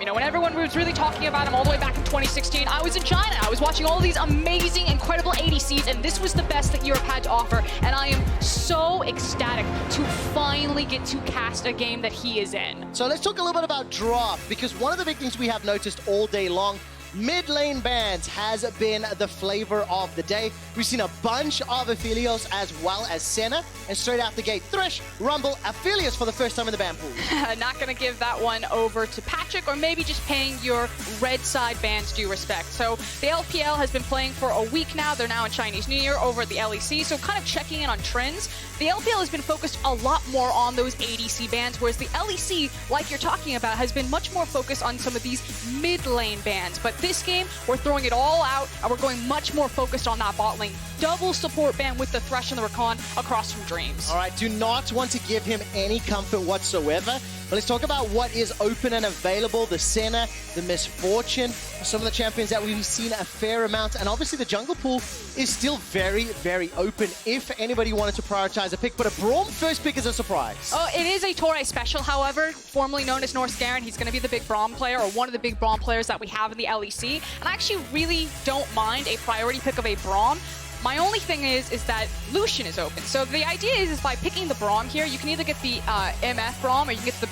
know, when everyone was really talking about him all the way back in 2016, I was in China. I was watching all these amazing, incredible ADCs, and this was the best that Europe had to offer. And I am so ecstatic to finally get to cast a game that he is in. So let's talk a little bit about draft, because one of the big things we have noticed all day long, mid-lane bans has been the flavor of the day. We've seen a bunch of Aphelios as well as Senna, and straight out the gate, Thresh, Rumble, Aphelios for the first time in the ban pool. Not going to give that one over to Patrick, or maybe just paying your red side bans due respect. So the LPL has been playing for a week now. They're now in Chinese New Year over at the LEC, so kind of checking in on trends. The LPL has been focused a lot more on those ADC bans, whereas the LEC, like you're talking about, has been much more focused on some of these mid-lane bans. But this game, we're throwing it all out, and we're going much more focused on that bot lane. Double support ban with the Thresh and the Rakan across from Dreams. All right, do not want to give him any comfort whatsoever. But let's talk about what is open and available. The Senna, the Misfortune, some of the champions that we've seen a fair amount. And obviously the jungle pool is still very, very open if anybody wanted to prioritize a pick. But a Braum first pick is a surprise. Oh, it is a Torre special, however, formerly known as North Garen. He's going to be the big Braum player, or one of the big Braum players that we have in the LEC. And I actually really don't mind a priority pick of a Braum. My only thing is that Lucian is open. So the idea is by picking the Braum here, you can either get the MF Braum, or you can get the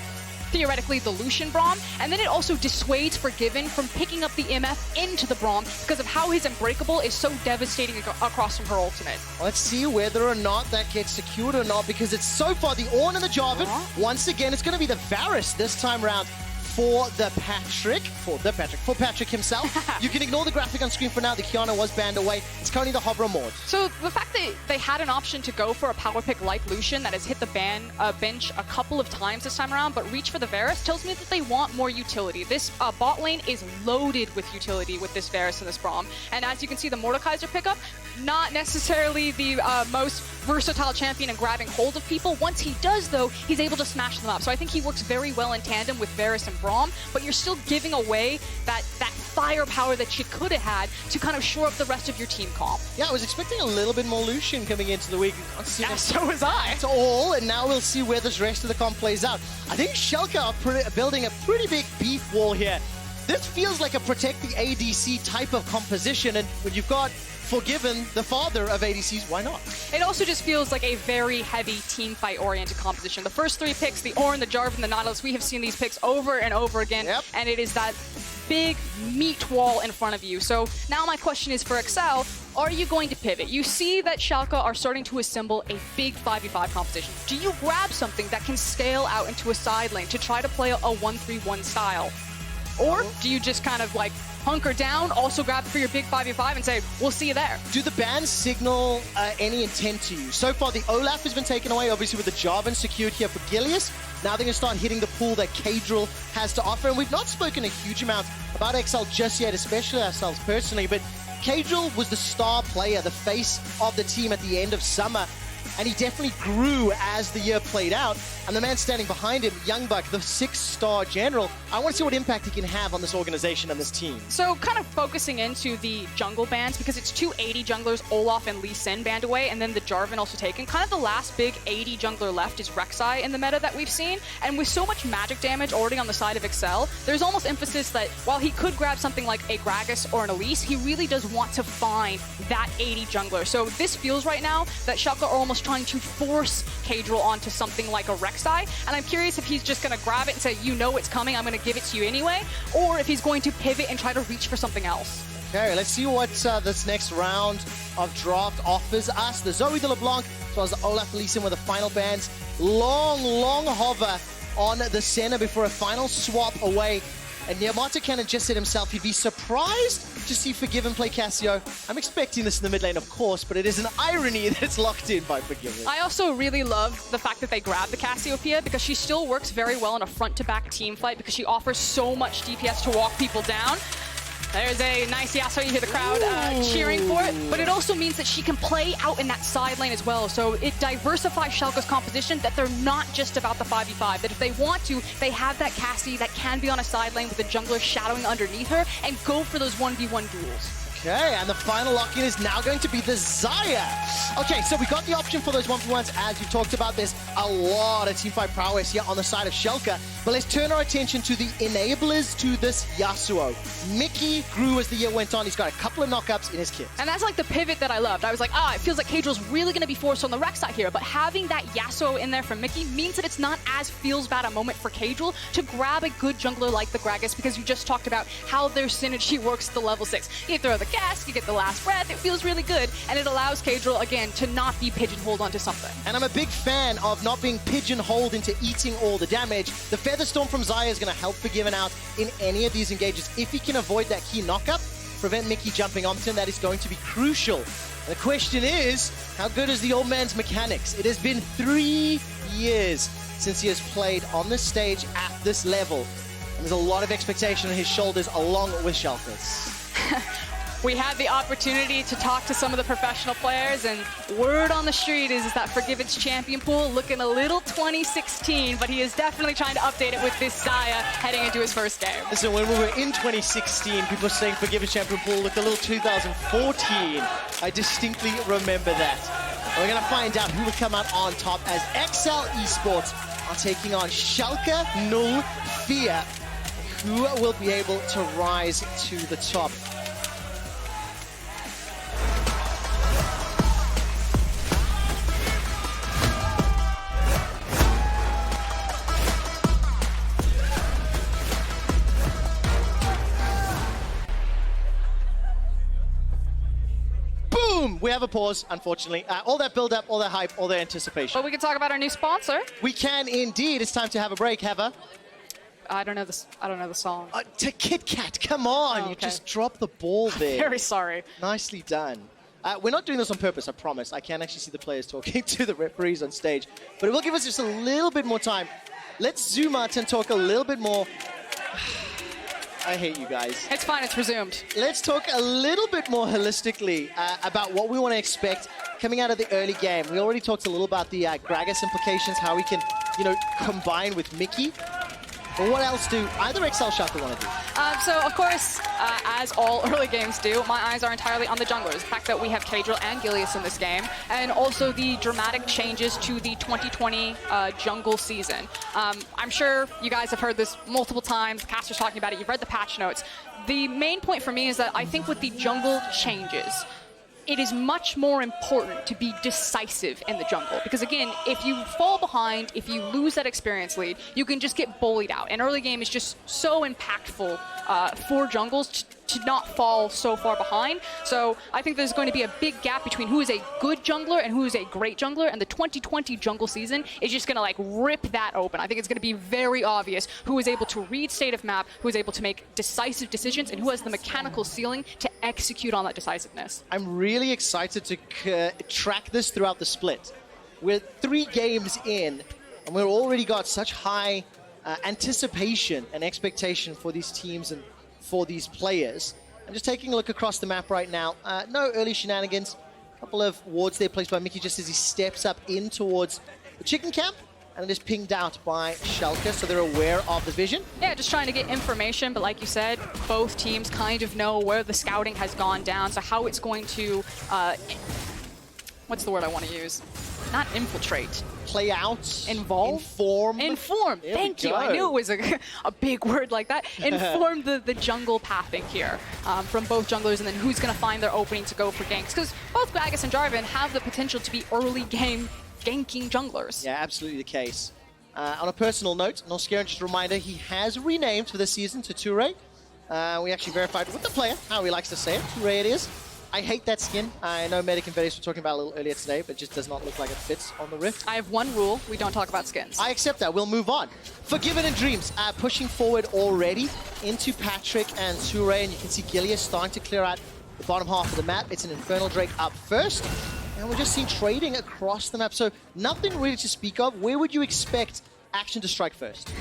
theoretically the Lucian Braum, and then it also dissuades Forgiven from picking up the MF into the Braum because of how his Unbreakable is so devastating across from her ultimate. Let's see whether or not that gets secured or not, because it's so far the Ornn and the Jarvan. Once again, it's going to be the Varus this time round for Patrick himself. You can ignore the graphic on screen for now. The Kiana was banned away. It's currently the Hovra Mord. So the fact that they had an option to go for a power pick like Lucian that has hit the bench a couple of times this time around, but reach for the Varus, tells me that they want more utility. This bot lane is loaded with utility with this Varus and this Braum. And as you can see, the Mordekaiser pickup, not necessarily the most versatile champion in grabbing hold of people. Once he does, though, he's able to smash them up. So I think he works very well in tandem with Varus and Braum, but you're still giving away that firepower that you could have had to kind of shore up the rest of your team comp. Yeah, I was expecting a little bit more Lucian coming into the week. Yeah, so was I. That's all, and now we'll see where this rest of the comp plays out. I think Schalke are building a pretty big beef wall here. This feels like a protect the ADC type of composition, and when you've got Forgiven, the father of ADCs, why not? It also just feels like a very heavy team fight oriented composition. The first three picks, the Ornn, the Jarvan, the Nautilus, we have seen these picks over and over again, and it is that big meat wall in front of you. So now my question is for Excel, are you going to pivot? You see that Schalke are starting to assemble a big 5v5 composition. Do you grab something that can scale out into a side lane to try to play a 1-3-1 style? Or do you just kind of like hunker down, also grab for your big 5v5 and say, we'll see you there? Do the bans signal any intent to you? So far, the Olaf has been taken away, obviously with the Jarvan secured here for Gilius. Now they're going to start hitting the pool that Kadril has to offer. And we've not spoken a huge amount about XL just yet, especially ourselves personally, but Kadril was the star player, the face of the team at the end of summer. And he definitely grew as the year played out. And the man standing behind him, Youngbuck, the 6-star general, I want to see what impact he can have on this organization and this team. So kind of focusing into the jungle bans, because it's two 80 junglers, Olaf and Lee Sin banned away, and then the Jarvan also taken. Kind of the last big 80 jungler left is Rek'Sai in the meta that we've seen. And with so much magic damage already on the side of Excel, there's almost emphasis that while he could grab something like a Gragas or an Elise, he really does want to find that 80 jungler. So this feels right now that Schalke are almost trying to force Kadril onto something like a Rek'Sai, and I'm curious if he's just going to grab it and say, you know it's coming, I'm going to give it to you anyway, or if he's going to pivot and try to reach for something else. Okay, let's see what this next round of draft offers us. The Zoe de LeBlanc, as well as the Olaf Lee Sin with the final bans. Long hover on the Senna before a final swap away. And Yamato Cannon just said himself he'd be surprised to see Forgiven play Cassio. I'm expecting this in the mid lane, of course, but it is an irony that it's locked in by Forgiven. I also really love the fact that they grabbed the Cassiopeia, because she still works very well in a front-to-back team fight because she offers so much DPS to walk people down. There's a nice Yasuo, you hear the crowd cheering for it, but it also means that she can play out in that side lane as well. So it diversifies Schalke's composition, that they're not just about the 5v5, that if they want to, they have that Cassie that can be on a side lane with a jungler shadowing underneath her and go for those 1v1 duels. Okay, and the final lock-in is now going to be the Xayah. Okay, so we got the option for those 1v1s as you talked about. There's a lot of teamfight prowess here on the side of Schalke. But let's turn our attention to the enablers to this Yasuo. Mickey grew as the year went on. He's got a couple of knockups in his kit. And that's like the pivot that I loved. I was like, it feels like Caedrel's really going to be forced on the Rek'Sai here. But having that Yasuo in there from Mickey means that it's not as feels bad a moment for Caedrel to grab a good jungler like the Gragas, because you just talked about how their synergy works at the level 6. You throw the gas, you get the last breath, it feels really good, and it allows Caedrel, again, to not be pigeonholed onto something. And I'm a big fan of not being pigeonholed into eating all the damage. The Featherstorm from Xayah is going to help for giving out in any of these engages. If he can avoid that key knockup, prevent Mickey jumping onto him, that is going to be crucial. And the question is, how good is the old man's mechanics? It has been 3 years since he has played on this stage at this level. And there's a lot of expectation on his shoulders along with Schalke's. We had the opportunity to talk to some of the professional players, and word on the street is that Forgiven's champion pool looking a little 2016, but he is definitely trying to update it with this Xayah heading into his first game. Listen, when we were in 2016, people were saying Forgiven's champion pool looked a little 2014. I distinctly remember that. And we're going to find out who will come out on top as Excel Esports are taking on Schalke04. Who will be able to rise to the top? We have a pause, unfortunately. All that build-up, all that hype, all that anticipation. But we can talk about our new sponsor. We can indeed. It's time to have a break, Heather. I don't know the song. To Kit Kat, come on. Okay. You just dropped the ball there. Very sorry. Nicely done. We're not doing this on purpose, I promise. I can actually see the players talking to the referees on stage. But it will give us just a little bit more time. Let's zoom out and talk a little bit more. I hate you guys. It's fine, it's resumed. Let's talk a little bit more holistically about what we want to expect coming out of the early game. We already talked a little about the Gragas implications, how we can, combine with Mickey. But what else do either Excel Schalke want to do? So, of course, as all early games do, my eyes are entirely on the junglers. The fact that we have Caedrel and Gilius in this game, and also the dramatic changes to the 2020 jungle season. I'm sure you guys have heard this multiple times. Caster's talking about it. You've read the patch notes. The main point for me is that I think with the jungle changes, it is much more important to be decisive in the jungle. Because again, if you fall behind, if you lose that experience lead, you can just get bullied out. And early game is just so impactful for jungles to not fall so far behind. So I think there's going to be a big gap between who is a good jungler and who is a great jungler. And the 2020 jungle season is just going to rip that open. I think it's going to be very obvious who is able to read state of map, who is able to make decisive decisions, and who has the mechanical ceiling to execute on that decisiveness. I'm really excited to track this throughout the split. We're 3 games in, and we've already got such high anticipation and expectation for these teams and for these players. I'm just taking a look across the map right now. No early shenanigans. A couple of wards there placed by Mickey just as he steps up in towards the chicken camp. And it is pinged out by Schalke, so they're aware of the vision. Yeah, just trying to get information, but like you said, both teams kind of know where the scouting has gone down, so how it's going to, what's the word I want to use? Not infiltrate. Play out. Involve? Inform. Inform. Thank you. I knew it was a big word like that. Inform the jungle pathing here from both junglers, and then who's going to find their opening to go for ganks. Because both Gragas and Jarvan have the potential to be early game ganking junglers. Yeah, absolutely the case. On a personal note, Noscaron, just a reminder, he has renamed for this season to Toure. We actually verified with the player how he likes to say it. Toure it is. I hate that skin. I know Medic and Vedis were talking about it a little earlier today, but it just does not look like it fits on the Rift. I have one rule. We don't talk about skins. I accept that. We'll move on. Forgiven and Dreams pushing forward already into Patrick and Toure, and you can see Gilius starting to clear out the bottom half of the map. It's an Infernal Drake up first. And we're just seeing trading across the map, so nothing really to speak of. Where would you expect action to strike first?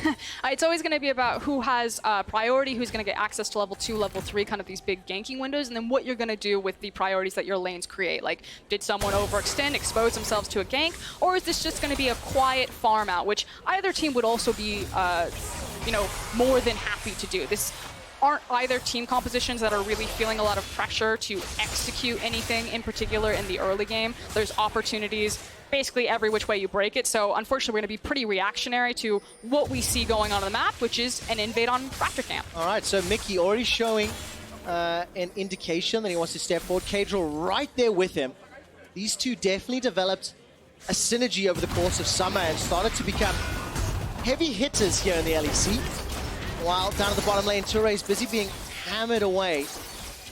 It's always going to be about who has priority, who's going to get access to level 2, level 3, kind of these big ganking windows, and then what you're going to do with the priorities that your lanes create. Like, did someone overextend, expose themselves to a gank, or is this just going to be a quiet farm out, which either team would also be, more than happy to do. This aren't either team compositions that are really feeling a lot of pressure to execute anything in particular in the early game. There's opportunities basically every which way you break it. So unfortunately, we're going to be pretty reactionary to what we see going on the map, which is an invade on Raptor Camp. All right, so Mickey already showing an indication that he wants to step forward. Cadril right there with him. These two definitely developed a synergy over the course of summer and started to become heavy hitters here in the LEC. While down at the bottom lane, Toure is busy being hammered away.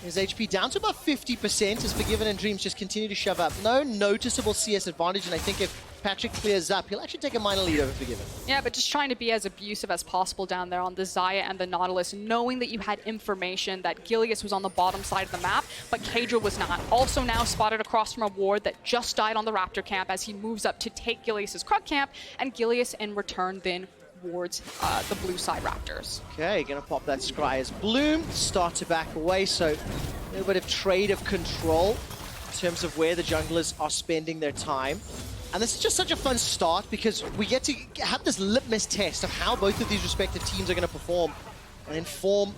His HP down to about 50% as Forgiven and Dreams just continue to shove up. No noticeable CS advantage, and I think if Patrick clears up, he'll actually take a minor lead over Forgiven. Yeah, but just trying to be as abusive as possible down there on the Xayah and the Nautilus, knowing that you had information that Gilius was on the bottom side of the map, but Kadra was not. Also now spotted across from a ward that just died on the Raptor camp as he moves up to take Gilius's Krug camp, and Gilius in return then wards the blue side Raptors. Okay, gonna pop that Scry as Bloom, start to back away, so a little bit of trade of control in terms of where the junglers are spending their time. And this is just such a fun start because we get to have this litmus test of how both of these respective teams are going to perform and inform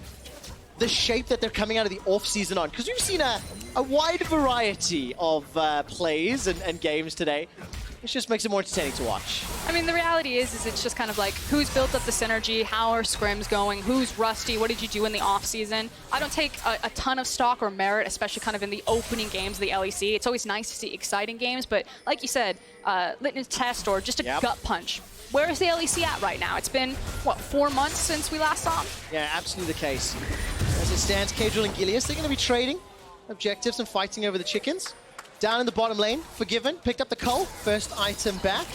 the shape that they're coming out of the off-season on. Because we've seen a wide variety of plays and games today. It just makes it more entertaining to watch. I mean, the reality is it's just kind of like, who's built up the synergy? How are scrims going? Who's rusty? What did you do in the off-season? I don't take a ton of stock or merit, especially kind of in the opening games of the LEC. It's always nice to see exciting games, but like you said, litmus test or just a gut punch. Where is the LEC at right now? It's been, what, 4 months since we last saw them? Yeah, absolutely the case. As it stands, Kadril and Gilius, they're going to be trading objectives and fighting over the chickens. Down in the bottom lane, Forgiven picked up the cull, first item back.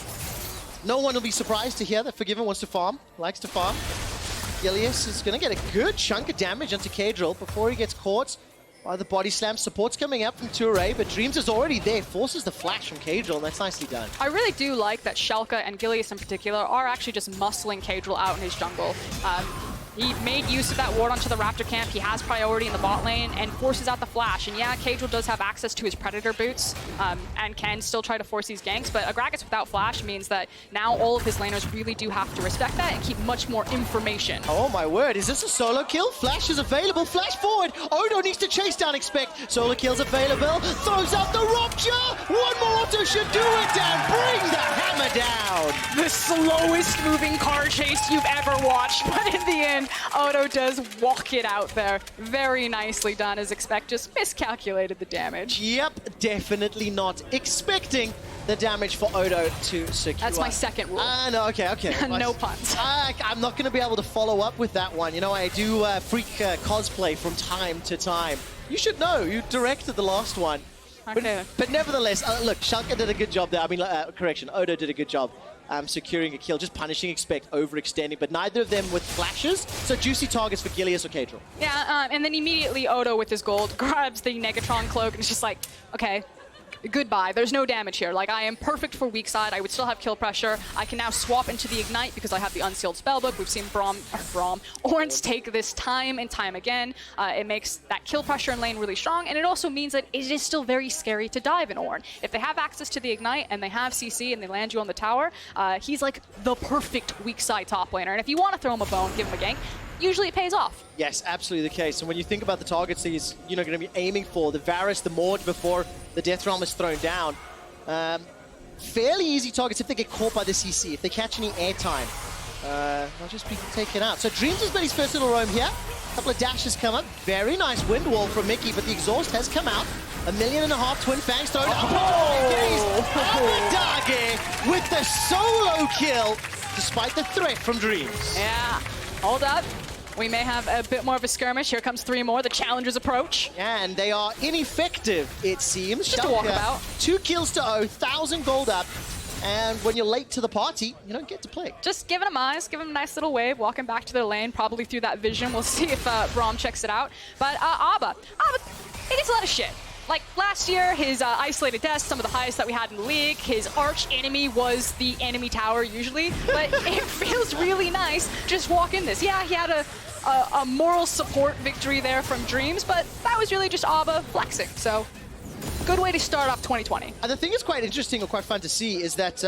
No one will be surprised to hear that Forgiven wants to farm, likes to farm. Gilius is going to get a good chunk of damage onto Kadril before he gets caught by the body slam. Support's coming up from Toure, but Dreams is already there, forces the flash from Kadril, and that's nicely done. I really do like that Schalke and Gilius in particular are actually just muscling Kadril out in his jungle. He made use of that ward onto the Raptor camp. He has priority in the bot lane and forces out the flash. And yeah, Kadril does have access to his Predator boots and can still try to force these ganks, but Agragas without flash means that now all of his laners really do have to respect that and keep much more information. Oh my word, is this a solo kill? Flash is available, flash forward. Odo needs to chase down, expect. Solo kill's available, throws out the rupture. One more auto should do it down, bring the hammer down. The slowest moving car chase you've ever watched, but in the end, Odo does walk it out there. Very nicely done, as expect, just miscalculated the damage. Yep, definitely not expecting the damage for Odo to secure. That's my second rule. No, okay. No puns. I'm not going to be able to follow up with that one. You know, I do freak cosplay from time to time. You should know, you directed the last one. Okay. But nevertheless, look, Schalke did a good job there. I mean, correction, Odo did a good job. Securing a kill, just punishing expect, overextending, but neither of them with flashes, so juicy targets for Gilius or Kadril. Yeah, and then immediately Odo with his gold grabs the Negatron cloak and it's just like, okay, goodbye. There's no damage here. Like, I am perfect for weak side. I would still have kill pressure. I can now swap into the Ignite because I have the unsealed spellbook. We've seen Ornns take this time and time again. It makes that kill pressure in lane really strong, and it also means that it is still very scary to dive in Ornn. If they have access to the Ignite and they have CC and they land you on the tower, he's like the perfect weak side top laner. And if you want to throw him a bone, give him a gank, usually it pays off. Yes, absolutely the case. And when you think about the targets he's going to be aiming for, the Varus, the Mord before the Death Realm is thrown down, fairly easy targets if they get caught by the CC. If they catch any airtime, they'll just be taken out. So Dreams has been his first little roam here. A couple of dashes come up. Very nice wind wall from Mickey, but the exhaust has come out. 1.5 million Twin Fangs thrown out. Abadage with the solo kill, despite the threat from Dreams. Yeah, hold up. We may have a bit more of a skirmish. Here comes 3 more. The challengers approach. And they are ineffective, it seems. Just a walkabout. 2 kills to 1,000 gold up. And when you're late to the party, you don't get to play. Just giving them eyes, giving them a nice little wave, walking back to their lane, probably through that vision. We'll see if Braum checks it out. But Abba, he gets a lot of shit. Like last year, his isolated deaths, some of the highest that we had in the league. His arch enemy was the enemy tower usually, but it feels really nice just walking this. Yeah, he had a moral support victory there from Dreams, but that was really just Abba flexing. So good way to start off 2020. And the thing that's quite interesting or quite fun to see is that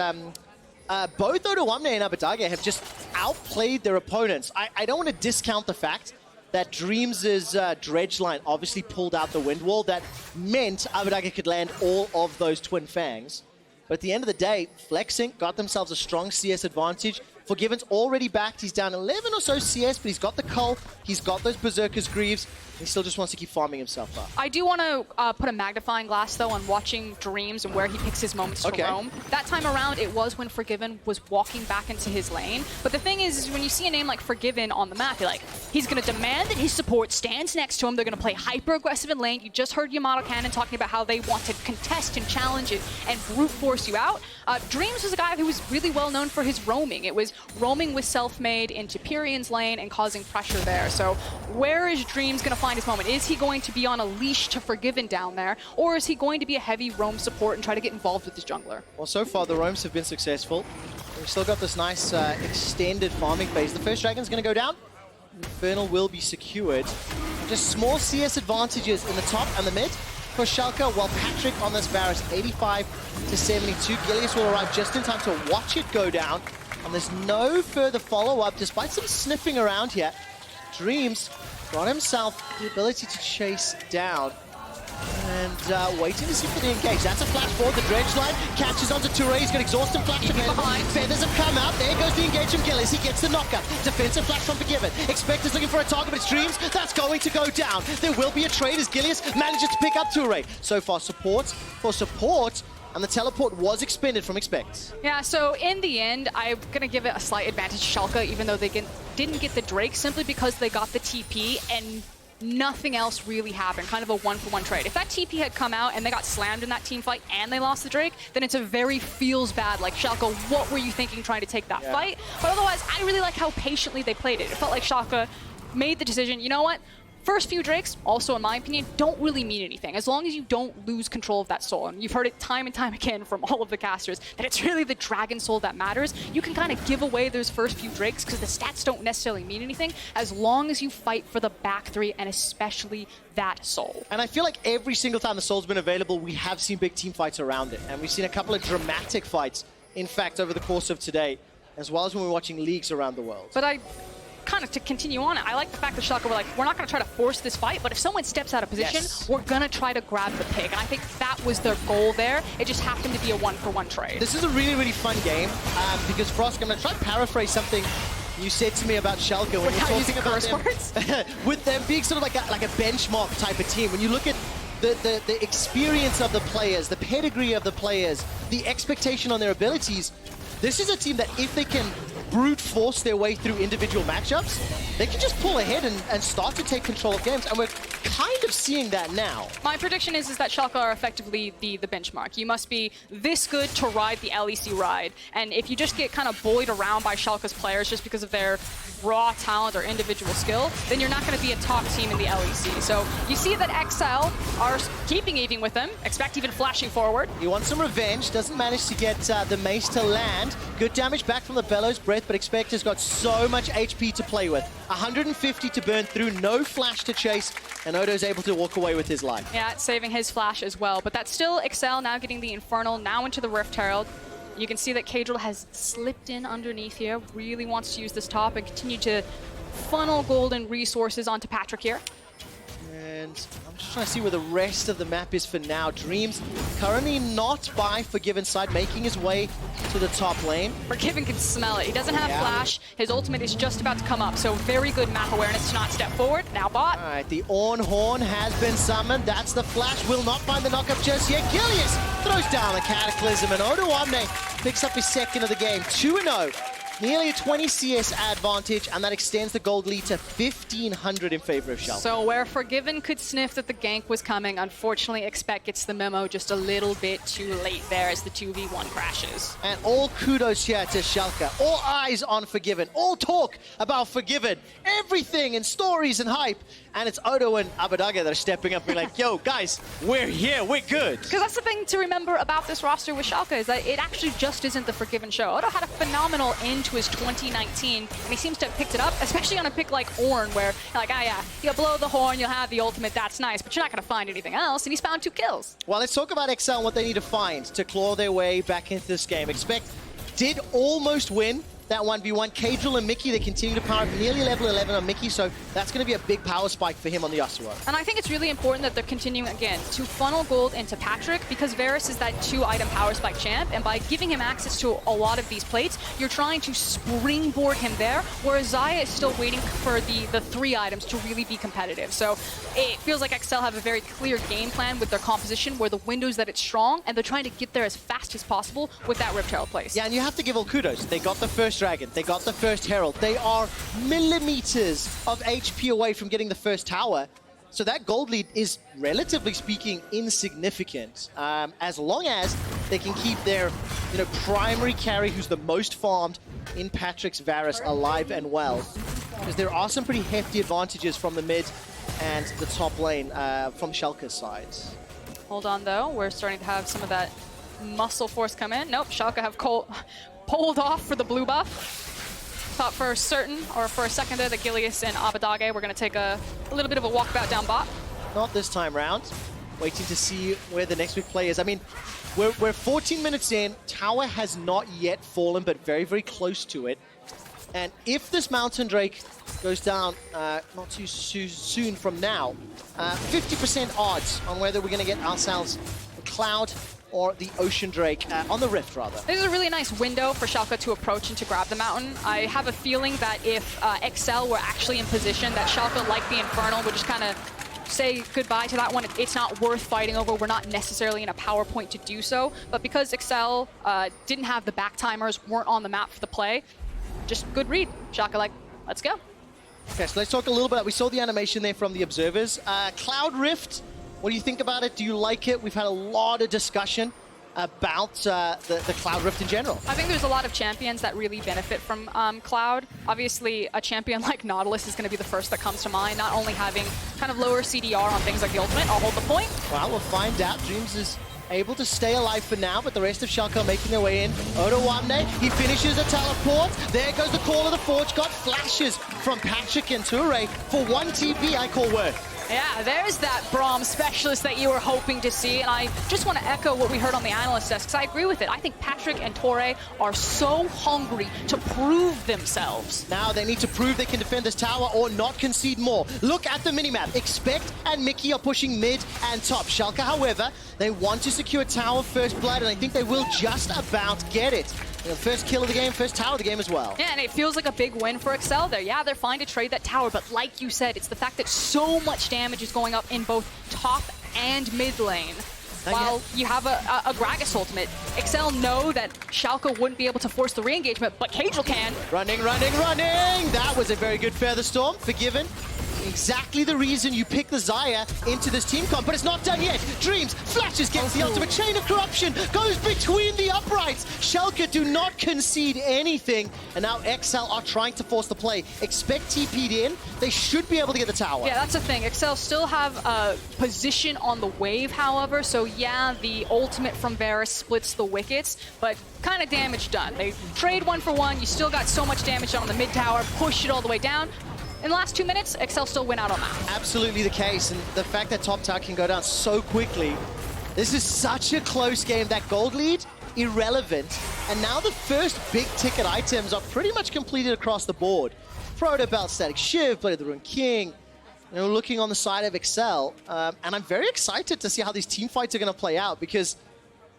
both Odoamne and Abadage have just outplayed their opponents. I don't want to discount the fact that Dreams' dredge line obviously pulled out the wind wall. That meant Abadaga could land all of those Twin Fangs. But at the end of the day, Flexing got themselves a strong CS advantage. Forgiven's already backed. He's down 11 or so CS, but he's got the Cull. He's got those Berserker's Greaves. He still just wants to keep farming himself up. I do want to put a magnifying glass, though, on watching Dreams and where he picks his moments to roam. That time around, it was when Forgiven was walking back into his lane. But the thing is when you see a name like Forgiven on the map, you're like, he's going to demand that his support stands next to him. They're going to play hyper-aggressive in lane. You just heard Yamato Cannon talking about how they want to contest and challenge it and brute force you out. Dreams was a guy who was really well known for his roaming. It was roaming with Selfmade into Pyrion's lane and causing pressure there. So where is Dreams going to find his moment? Is he going to be on a leash to Forgiven down there, or is he going to be a heavy roam support and try to get involved with his jungler? Well, so far the roams have been successful. We've still got this nice extended farming phase. The first dragon's going to go down. Infernal will be secured. Just small CS advantages in the top and the mid for Schalke, while Patrick on this Varus 85 to 72. Gilius will arrive just in time to watch it go down. And there's no further follow-up, despite some sniffing around here. Dreams got himself the ability to chase down. And waiting to see if they engage. That's a flash forward. The dredge line catches onto Touré. He's got exhaust and flash behind. Feathers have come out. There goes the engage from Gillis. He gets the knockup. Defensive flash from Forgiven. Expector's looking for a target, but it's Dreams. That's going to go down. There will be a trade as Gillius manages to pick up Touré. So far, support for support. And the teleport was expended from Expect. Yeah, so in the end, I'm going to give it a slight advantage to Schalke, even though they didn't get the Drake, simply because they got the TP and nothing else really happened. Kind of a one-for-one trade. If that TP had come out and they got slammed in that team fight and they lost the Drake, then it's a very feels bad, like, Schalke, what were you thinking trying to take that fight? But otherwise, I really like how patiently they played it. It felt like Schalke made the decision, you know what? First few Drakes, also in my opinion, don't really mean anything, as long as you don't lose control of that soul. And you've heard it time and time again from all of the casters, that it's really the Dragon Soul that matters. You can kind of give away those first few Drakes because the stats don't necessarily mean anything, as long as you fight for the back three, and especially that soul. And I feel like every single time the soul's been available, we have seen big team fights around it. And we've seen a couple of dramatic fights, in fact, over the course of today, as well as when we're watching leagues around the world. But kind of to continue on it, I like the fact that Schalke were like, we're not going to try to force this fight, but if someone steps out of position, we're going to try to grab the pick. And I think that was their goal there. It just happened to be a one-for-one trade. This is a really, really fun game because, Frost, I'm going to try to paraphrase something you said to me about Schalke when you're talking about them, with them being sort of like a benchmark type of team. When you look at the experience of the players, the pedigree of the players, the expectation on their abilities, this is a team that if they can brute force their way through individual matchups, they can just pull ahead and start to take control of games, and we're kind of seeing that now. My prediction is that Schalke are effectively the benchmark. You must be this good to ride the LEC ride, and if you just get kind of bullied around by Schalke's players just because of their raw talent or individual skill, then you're not going to be a top team in the LEC. So you see that XL are keeping even with them, Expect even flashing forward. He wants some revenge, doesn't manage to get the mace to land. Good damage back from the Bellows Breath, but Expect has got so much HP to play with. 150 to burn through, no flash to chase, and Odo's able to walk away with his life. Yeah, saving his flash as well, but that's still Excel now getting the Infernal, now into the Rift Herald. You can see that Kadril has slipped in underneath here, really wants to use this top and continue to funnel golden resources onto Patrick here. And I'm just trying to see where the rest of the map is for now. Dreams currently not by Forgiven's side, making his way to the top lane. Forgiven can smell it. He doesn't have flash. His ultimate is just about to come up, so very good map awareness to not step forward. Now bot. All right, the Orn Horn has been summoned. That's the flash. Will not find the knockup just yet. Gilius throws down the Cataclysm, and Odo Omne picks up his second of the game. 2-0. Nearly a 20 CS advantage, and that extends the gold lead to 1,500 in favor of Schalke. So where Forgiven could sniff that the gank was coming, unfortunately Expect gets the memo just a little bit too late there as the 2v1 crashes. And all kudos here to Schalke. All eyes on Forgiven. All talk about Forgiven. Everything and stories and hype. And it's Odo and Abadaga that are stepping up and being like, yo, guys, we're here, we're good. Because that's the thing to remember about this roster with Schalke, is that it actually just isn't the Forgiven show. Odo had a phenomenal end to his 2019, and he seems to have picked it up, especially on a pick like Ornn, where you're like, ah, yeah, you'll blow the horn, you'll have the ultimate, that's nice, but you're not going to find anything else, and he's found 2 kills. Well, let's talk about XL and what they need to find to claw their way back into this game. Expect did almost win that 1v1. Cadril and Mickey, they continue to power up nearly level 11 on Mickey, so that's going to be a big power spike for him on the Yasuo. And I think it's really important that they're continuing, again, to funnel gold into Patrick, because Varus is that 2-item power spike champ, and by giving him access to a lot of these plates, you're trying to springboard him there, whereas Xayah is still waiting for the 3 items to really be competitive. So it feels like Excel have a very clear game plan with their composition, where the windows that it's strong, and they're trying to get there as fast as possible with that Rift Herald place. Yeah, and you have to give all kudos. They got the first Dragon, they got the first Herald. They are millimeters of HP away from getting the first tower. So that gold lead is, relatively speaking, insignificant. As long as they can keep their primary carry, who's the most farmed in Patrick's Varus, alive and well. Because there are some pretty hefty advantages from the mid and the top lane from Schalke's side. Hold on, though. We're starting to have some of that muscle force come in. Nope, Schalke have pulled off for the blue buff. Thought for certain, or for a second there, that Gilius and Abadage were going to take a little bit of a walkabout down bot. Not this time round. Waiting to see where the next big play is. I mean, we're 14 minutes in. Tower has not yet fallen, but very, very close to it. And if this Mountain Drake goes down not too soon from now, 50% odds on whether we're going to get ourselves a Cloud or the Ocean Drake on the Rift, rather. This is a really nice window for Schalke to approach and to grab the mountain. I have a feeling that if Excel were actually in position, that Schalke, like the Infernal, would just kind of say goodbye to that one. It's not worth fighting over. We're not necessarily in a power point to do so. But because Excel didn't have the back timers, weren't on the map for the play, just good read. Schalke like, let's go. Okay, so let's talk a little bit. We saw the animation there from the observers. Cloud Rift, what do you think about it? Do you like it? We've had a lot of discussion about the Cloud Rift in general. I think there's a lot of champions that really benefit from Cloud. Obviously, a champion like Nautilus is going to be the first that comes to mind, not only having kind of lower CDR on things like the ultimate. I'll hold the point. Well, we'll find out. Dreams is able to stay alive for now, but the rest of Schalke are making their way in. Odoamne, he finishes a teleport. There goes the Call of the Forge. Got flashes from Patrick and Toure for 1 TP, I call worth. Yeah, there's that Braum specialist that you were hoping to see, and I just want to echo what we heard on the analyst desk, because I agree with it. I think Patrick and Toure are so hungry to prove themselves. Now they need to prove they can defend this tower or not concede more. Look at the minimap. Expect and Mickey are pushing mid and top. Schalke, however, they want to secure tower first blood, and I think they will just about get it. First kill of the game, first tower of the game as well. Yeah, and it feels like a big win for Excel there. Yeah, they're fine to trade that tower, but like you said, it's the fact that so much damage is going up in both top and mid lane. While you have a Gragas ultimate, Excel know that Schalke wouldn't be able to force the re-engagement, but Cadril can. Running! That was a very good Feather Storm, forgiven. Exactly the reason you pick the Xayah into this team comp, but it's not done yet. Dreams, flashes, gets the ultimate. Chain of Corruption goes between the uprights. Schalke do not concede anything, and now Excel are trying to force the play. Expect TP'd in. They should be able to get the tower. Yeah, that's the thing. Excel still have a position on the wave, however, so yeah, the ultimate from Varus splits the wickets, but kind of damage done. They trade 1 for 1. You still got so much damage done on the mid tower. Push it all the way down. In the last 2 minutes, Excel still win out on that. Absolutely the case, and the fact that top tower can go down so quickly. This is such a close game. That gold lead, irrelevant. And now the first big ticket items are pretty much completed across the board. Proto Belt, Static Shiv, Blade of the Ruined King. Looking on the side of Excel, and I'm very excited to see how these team fights are going to play out, because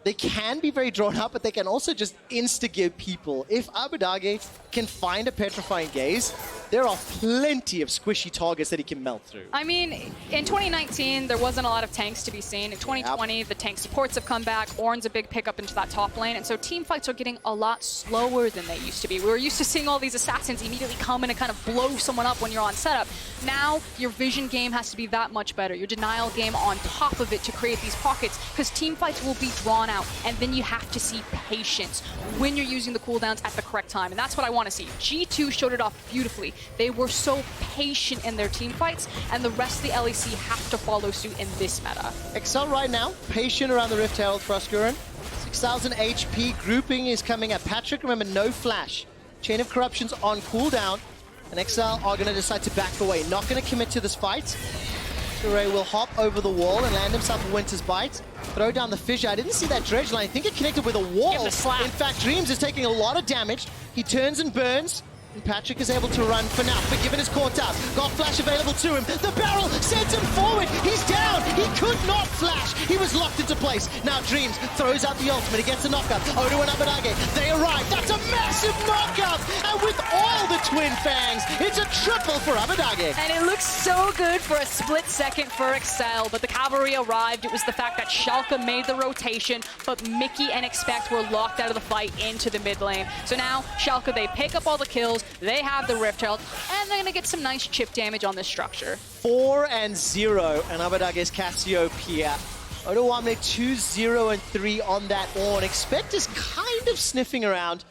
they can be very drawn out, but they can also just insta-give people. If Abadage can find a Petrifying Gaze, there are plenty of squishy targets that he can melt through. I mean, in 2019, there wasn't a lot of tanks to be seen. In 2020, the tank supports have come back. Ornn's a big pickup into that top lane, and so team fights are getting a lot slower than they used to be. We were used to seeing all these assassins immediately come in and kind of blow someone up when you're on setup. Now, your vision game has to be that much better. Your denial game on top of it to create these pockets, because team fights will be drawn out, and then you have to see patience when you're using the cooldowns at the correct time, and that's what I want to see. G2 showed it off beautifully. They were so patient in their team fights, and the rest of the LEC have to follow suit in this meta. Excel right now, patient around the Rift Herald for Oscurin. 6,000 HP, grouping is coming at Patrick. Remember, no flash. Chain of Corruption's on cooldown, and Excel are going to decide to back away. Not going to commit to this fight. Toure will hop over the wall and land himself a Winter's Bite. Throw down the fissure. I didn't see that dredge line. I think it connected with a wall. Give it a slap. In fact, Dreams is taking a lot of damage. He turns and burns. And Patrick is able to run for now. Forgiven is caught up. Got flash available to him. The barrel sends him forward. He's down. He could not flash. He was locked into place. Now Dreams throws out the ultimate against a knockup. Odo and Abadage, they arrive. That's a massive knockup. And with all the twin fangs, it's a triple for Abadage. And it looks so good for a split second for Excel, but the cavalry arrived. It was the fact that Schalke made the rotation, but Mickey and Expect were locked out of the fight into the mid lane. So now Schalke, they pick up all the kills. They have the Rift Herald, and they're going to get some nice chip damage on this structure. 4-0, and Abadage's Cassiopeia. Odo Wamne 2-0-3 on that Ornn. Expect is kind of sniffing around.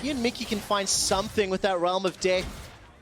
He and Mickey can find something with that Realm of Death.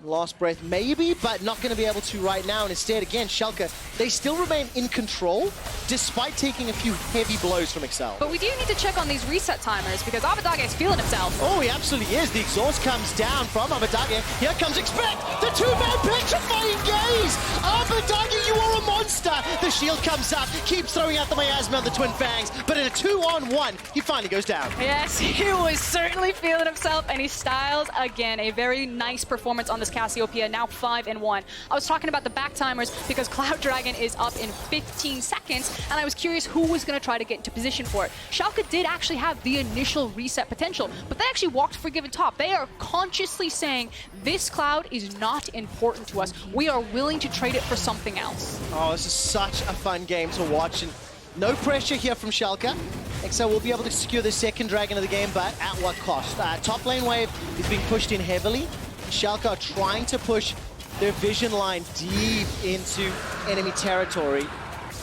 Last breath, maybe, but not going to be able to right now. And instead, again, Schalke, they still remain in control, despite taking a few heavy blows from Excel. But we do need to check on these reset timers, because Abadage is feeling himself. Oh, he absolutely is. The exhaust comes down from Abadage. Here comes Expect, the two-man petrifying gaze. Abadage, you are a monster. The shield comes up, keeps throwing out the miasma on the twin fangs, but in a 2-on-1, he finally goes down. Yes, he was certainly feeling himself, and he styles, again, a very nice performance on this Cassiopeia, now 5-1. I was talking about the back timers because Cloud Dragon is up in 15 seconds, and I was curious who was going to try to get into position for it. Schalke did actually have the initial reset potential, but they actually walked Forgiven top. They are consciously saying, this Cloud is not important to us. We are willing to trade it for something else. Oh, this is such a fun game to watch, and no pressure here from Schalke. Excel will be able to secure the second Dragon of the game, but at what cost? Top lane wave is being pushed in heavily. Schalke are trying to push their vision line deep into enemy territory.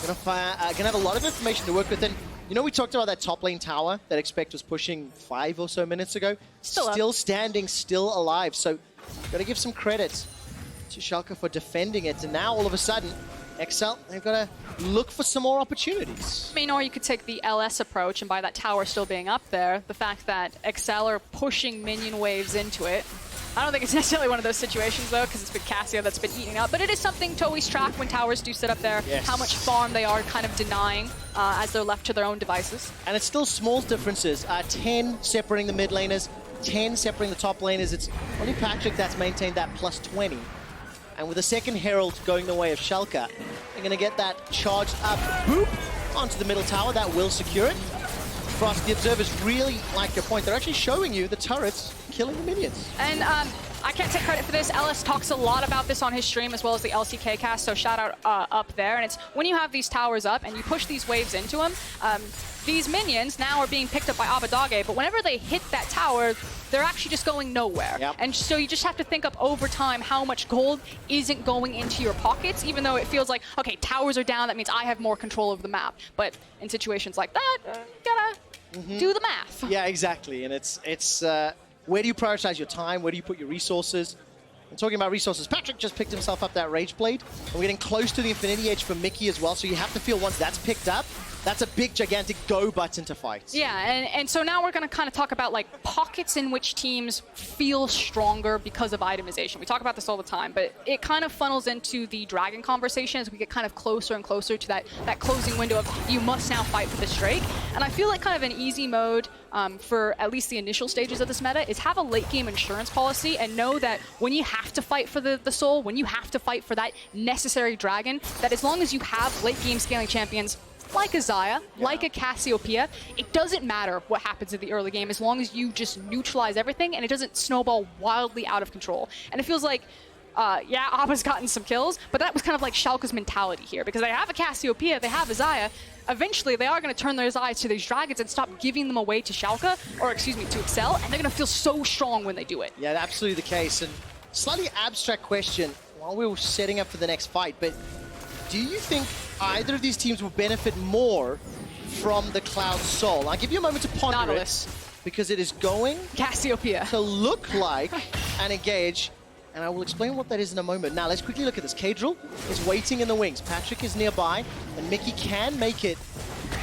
Gonna have a lot of information to work with. And you know, we talked about that top lane tower that Expect was pushing 5 or so minutes ago. Still standing, still alive. So gotta give some credit to Schalke for defending it. And now all of a sudden, Excel, they've got to look for some more opportunities. I mean, or you could take the LS approach, and by that tower still being up there, the fact that Excel are pushing minion waves into it. I don't think it's necessarily one of those situations, though, because it's been Cassio that's been eating up. But it is something to always track when towers do sit up there, yes. How much farm they are kind of denying as they're left to their own devices. And it's still small differences. 10 separating the mid laners, 10 separating the top laners. It's only Patrick that's maintained that plus 20. And with the second Herald going the way of Schalke, they're going to get that charged up boop onto the middle tower. That will secure it. Frost, the observers really like your point. They're actually showing you the turrets killing the minions. And I can't take credit for this. LS talks a lot about this on his stream as well as the LCK cast, so shout out up there. And it's when you have these towers up and you push these waves into them, these minions now are being picked up by Abadage, but whenever they hit that tower, they're actually just going nowhere. Yep. And so you just have to think up over time how much gold isn't going into your pockets, even though it feels like, okay, towers are down, that means I have more control over the map. But in situations like that, you gotta do the math. Yeah, exactly. And it's where do you prioritize your time? Where do you put your resources? And talking about resources, Patrick just picked himself up that Rage Blade. And we're getting close to the Infinity Edge for Mickey as well, so you have to feel once that's picked up, that's a big, gigantic go button to fight. Yeah, and so now we're going to kind of talk about like pockets in which teams feel stronger because of itemization. We talk about this all the time, but it kind of funnels into the Dragon conversation as we get kind of closer and closer to that closing window of you must now fight for this Drake. And I feel like kind of an easy mode for at least the initial stages of this meta is have a late game insurance policy and know that when you have to fight for the soul, when you have to fight for that necessary Dragon, that as long as you have late game scaling champions like a Xayah, like a Cassiopeia, it doesn't matter what happens in the early game as long as you just neutralize everything and it doesn't snowball wildly out of control. And it feels like, yeah, Abba's gotten some kills, but that was kind of like Schalke's mentality here because they have a Cassiopeia, they have a Xayah. Eventually, they are going to turn their eyes to these Dragons and stop giving them away to Schalke, or excuse me, to Excel, and they're going to feel so strong when they do it. Yeah, absolutely the case. And slightly abstract question while we were setting up for the next fight, but do you think either of these teams will benefit more from the Cloud Soul? I'll give you a moment to ponder Nautilus. it, because it is going Cassiopeia to look like an engage, and I will explain what that is in a moment. Now, let's quickly look at this. Kadril is waiting in the wings. Patrick is nearby, and Mickey can make it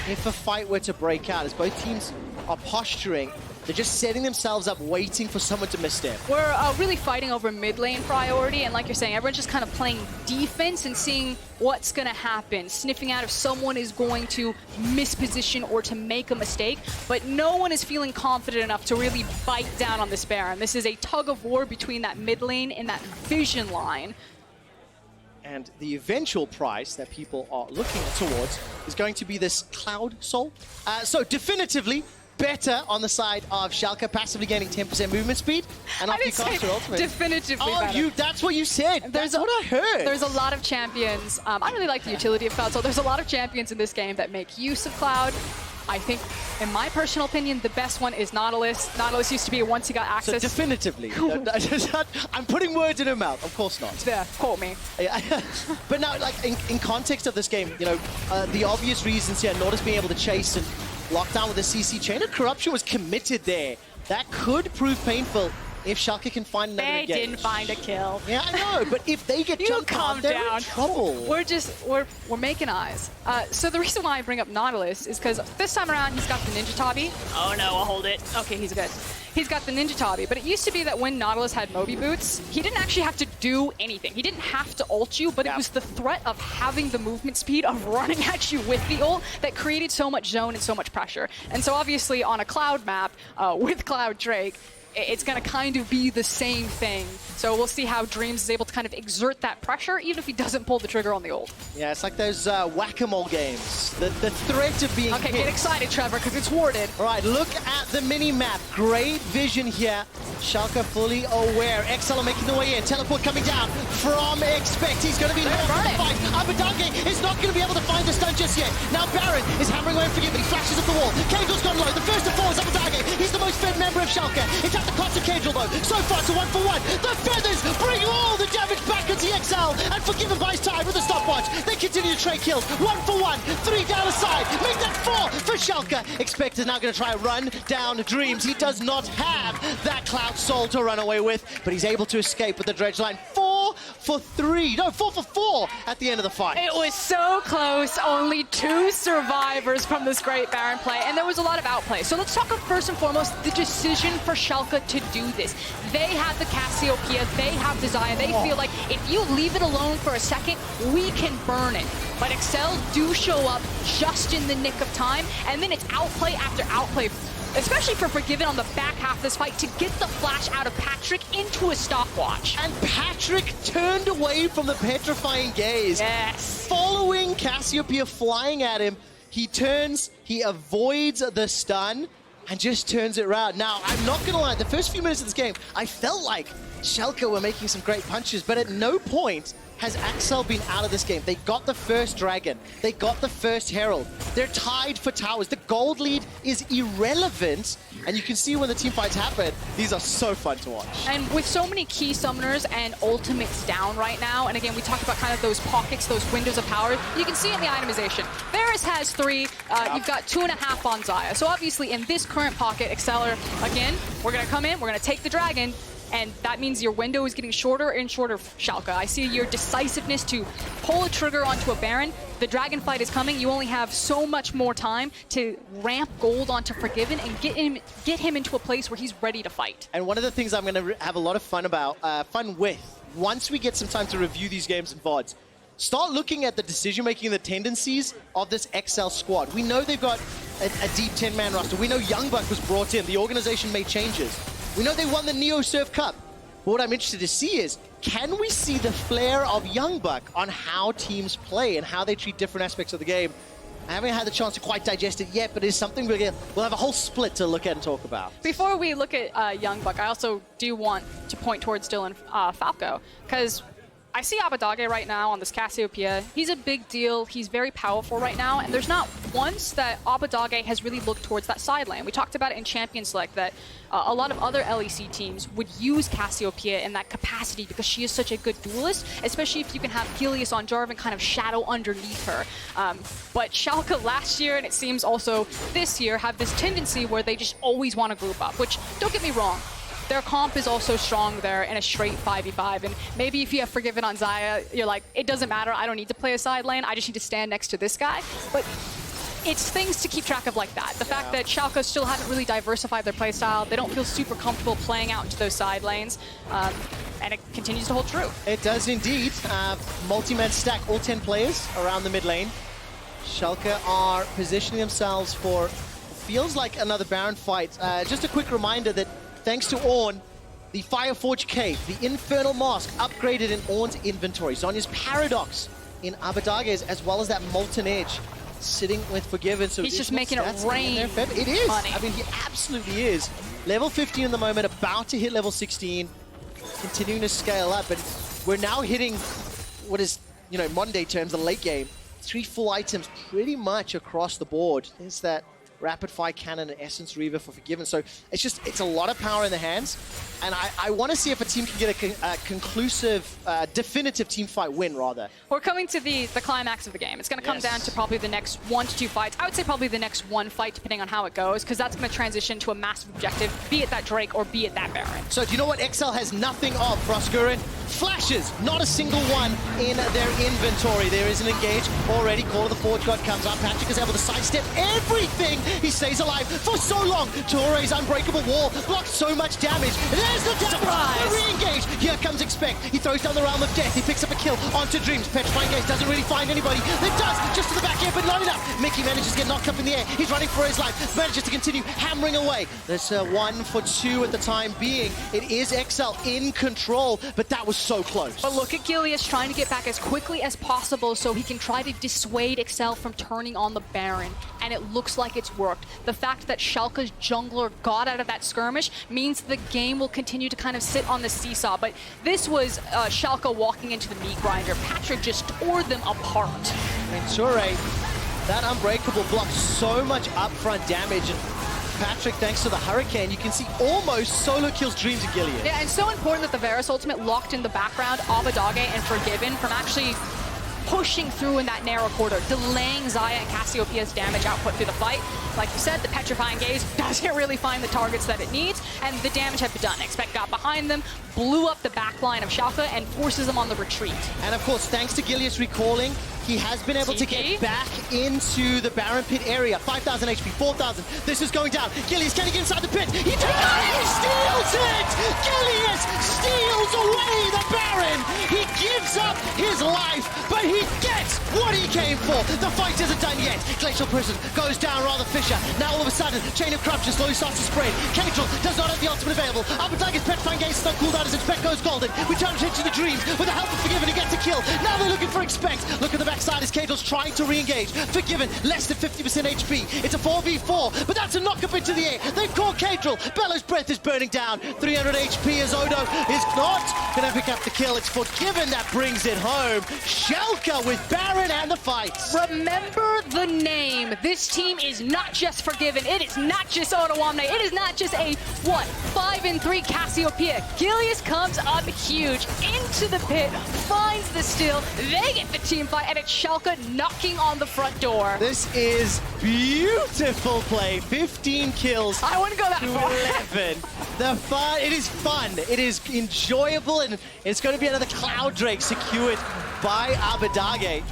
if a fight were to break out, as both teams are posturing. They're just setting themselves up, waiting for someone to misstep. We're really fighting over mid lane priority, and like you're saying, everyone's just kind of playing defense and seeing what's going to happen, sniffing out if someone is going to misposition or to make a mistake, but no one is feeling confident enough to really bite down on this Baron. This is a tug of war between that mid lane and that vision line. And the eventual price that people are looking towards is going to be this Cloud Soul. So definitively better on the side of Schalke, passively gaining 10% movement speed. And after you cast your ultimate. Definitively better. That's what you said. That's what I heard. There's a lot of champions. I really like the utility of Cloud Soul. There's a lot of champions in this game that make use of Cloud. I think, in my personal opinion, the best one is Nautilus. Nautilus used to be once he got access. So definitively. I'm putting words in her mouth. Of course not. Yeah, quote me. But now, like, in context of this game, you know, the obvious reasons here, Nautilus being able to chase and lock down with the CC. Chain of Corruption was committed there. That could prove painful if Schalke can find another engage. They didn't find a kill. Yeah, I know, but if they get jumped on, they're in trouble. We're making eyes. So the reason why I bring up Nautilus is because this time around he's got the Ninja Tabi. Oh no, I'll hold it. Okay, he's good. He's got the Ninja Tabi, but it used to be that when Nautilus had Moby Boots, he didn't actually have to do anything. He didn't have to ult you, but it was the threat of having the movement speed of running at you with the ult that created so much zone and so much pressure. And so obviously on a Cloud map with Cloud Drake, it's going to kind of be the same thing. So we'll see how Dreams is able to kind of exert that pressure, even if he doesn't pull the trigger on the ult. Yeah, it's like those whack-a-mole games. The threat of being Okay, hit. get excited, Trevor, because it's warded. All right, look at the mini-map. Great vision here. Schalke fully aware. Excel are making the way in. Teleport coming down from Expect. He's going to be lost in the fight. Abadage is not going to be able to find the stun just yet. Now Baron is hammering away Forgiven. He flashes at the wall. Cagel's gone low. The first to fall is Abadage. He's the most fed member of Schalke. It's at the cost of Cagel, though. So far, it's a 1-for-1. The feathers bring all the damage back into XL. And Forgiven buys time with a stopwatch. They continue to trade kills. 1-for-1. 3 down the side. Make that 4 for Schalke. Expect is now going to try and run down Dreams. He does not have that Cloud Soul to run away with, but he's able to escape with the dredge line. 4 for 3. No, 4 for 4 at the end of the fight. It was so close. Only 2 survivors from this great Baron play, and there was a lot of outplay. So let's talk about first and foremost the decision for Schalke to do this. They have the Cassiopeia, they have the Xayah. They feel like if you leave it alone for a second, we can burn it. But Excel do show up just in the nick of time, and then it's outplay after outplay, especially for Forgiven on the back half of this fight, to get the flash out of Patrick into a stopwatch. And Patrick turned away from the petrifying gaze. Yes. Following Cassiopeia flying at him, he turns, he avoids the stun, and just turns it around. Now, I'm not gonna lie, the first few minutes of this game, I felt like Schalke were making some great punches, but at no point has Axel been out of this game. They got the first Dragon. They got the first Herald. They're tied for towers. The gold lead is irrelevant, and you can see when the team fights happen, these are so fun to watch. And with so many key summoners and ultimates down right now, and again, we talked about kind of those pockets, those windows of power, you can see it in the itemization. Varus has 3, you've got 2.5 on Xayah. So obviously in this current pocket, Exceller, again, we're gonna come in, we're gonna take the Dragon, and that means your window is getting shorter and shorter, Schalke. I see your decisiveness to pull a trigger onto a Baron. The Dragon fight is coming. You only have so much more time to ramp gold onto Forgiven and get him into a place where he's ready to fight. And one of the things I'm going to have a lot of fun with, once we get some time to review these games in VODs, start looking at the decision-making and the tendencies of this XL squad. We know they've got a deep 10-man roster. We know Youngbuck was brought in. The organization made changes. We know they won the Neo Surf Cup. But what I'm interested to see is, can we see the flair of Youngbuck on how teams play and how they treat different aspects of the game? I haven't had the chance to quite digest it yet, but it's something we'll have a whole split to look at and talk about. Before we look at Youngbuck, I also do want to point towards Dylan Falco, because I see Abadage right now on this Cassiopeia. He's a big deal. He's very powerful right now, and there's not once that Abadage has really looked towards that side lane. We talked about it in Champion Select that a lot of other LEC teams would use Cassiopeia in that capacity because she is such a good duelist, especially if you can have Helios on Jarvan kind of shadow underneath her. But Schalke last year, and it seems also this year, have this tendency where they just always want to group up, which, don't get me wrong, their comp is also strong there in a straight 5v5, and maybe if you have Forgiven on Xayah, you're like, it doesn't matter, I don't need to play a side lane, I just need to stand next to this guy. But it's things to keep track of like that. The fact that Schalke still haven't really diversified their playstyle. They don't feel super comfortable playing out into those side lanes. And it continues to hold true. It does indeed. Multi-man stack, all 10 players around the mid lane. Schalke are positioning themselves for, feels like another Baron fight. Just a quick reminder that thanks to Ornn, the Fireforge Cave, the Infernal Mask upgraded in Ornn's inventory. Zonya's Paradox in Abbedagge's, as well as that Molten Edge sitting with Forgiven. So he's just making it rain. It is. Money. I mean, he absolutely is. Level 15 at the moment, about to hit level 16, continuing to scale up. And we're now hitting what is, you know, modern day terms, the late game. 3 full items pretty much across the board. There's that Rapid Fire Cannon and Essence Reaver for Forgiven. So it's a lot of power in the hands. And I want to see if a team can get a conclusive, definitive team fight win, rather. We're coming to the climax of the game. It's going to come down to probably the next 1 to 2 fights. I would say probably the next 1 fight, depending on how it goes, because that's going to transition to a massive objective, be it that Drake or be it that Baron. So do you know what Excel has nothing of, Froskurin? Flashes, not a single one in their inventory. There is an engage already. Call of the Forge God comes up. Patrick is able to sidestep everything. He stays alive for so long. Touré's unbreakable wall blocks so much damage. There's the surprise! The re-engage. Here comes Expect. He throws down the Realm of Death. He picks up a kill onto Dreams. Petrifying Gaze doesn't really find anybody. It does, just to the back end, but not enough. Mickey manages to get knocked up in the air. He's running for his life. Manages to continue hammering away. There's 1 for 2 at the time being. It is Excel in control, but that was so close. But look at Gilius trying to get back as quickly as possible so he can try to dissuade Excel from turning on the Baron. And it looks like it's worked. The fact that Schalke's jungler got out of that skirmish means the game will continue to kind of sit on the seesaw. But this was Schalke walking into the meat grinder. Patrick just tore them apart. And Touré, that unbreakable blocks so much upfront damage. And Patrick, thanks to the Hurricane, you can see almost solo kills Dreams and Gilius. Yeah, and so important that the Varus ultimate locked in the background Abbedagge and Forgiven from actually pushing through in that narrow corridor, delaying Xayah and Cassiopeia's damage output through the fight. Like you said, the Petrifying Gaze doesn't really find the targets that it needs, and the damage had been done. Expect got behind them, blew up the back line of Schalke, and forces them on the retreat. And of course, thanks to Gilius recalling, he has been able to get back into the Baron Pit area. 5,000 HP, 4,000. This is going down. Gilius, can he get inside the pit? He steals it! Gilius steals away the Baron! He gives up his life, but he gets what he came for. The fight isn't done yet. Glacial Prison goes down rather Fisher. Now all of a sudden, Chain of Corruption slowly starts to spread. Cadril does not have the ultimate available. Abbedagge's Petrifying Gaze is not cooled out as Expect goes golden. We turn attention to the Dreams with the help of Forgiven to get to kill. Now they're looking for Expect. Look at the backside as Cadril's trying to re-engage. Forgiven, less than 50% HP. It's a 4v4, but that's a knock up into the air. They've caught Cadril. Bellow's breath is burning down. 300 HP as Odo is not going to pick up the kill. It's Forgiven that brings it home. Schalke with Baron and the fight. Remember the name. This team is not just Forgiven. It is not just Odoamne. It is not just a, 5-3 Cassiopeia. Gilius comes up huge into the pit, finds the steal. They get the team fight, and it's Schalke knocking on the front door. This is beautiful play. 15 kills. I wouldn't go that far. 11. It is fun. It is enjoyable, and it's going to be another Cloud Drake secured by Abbedagge.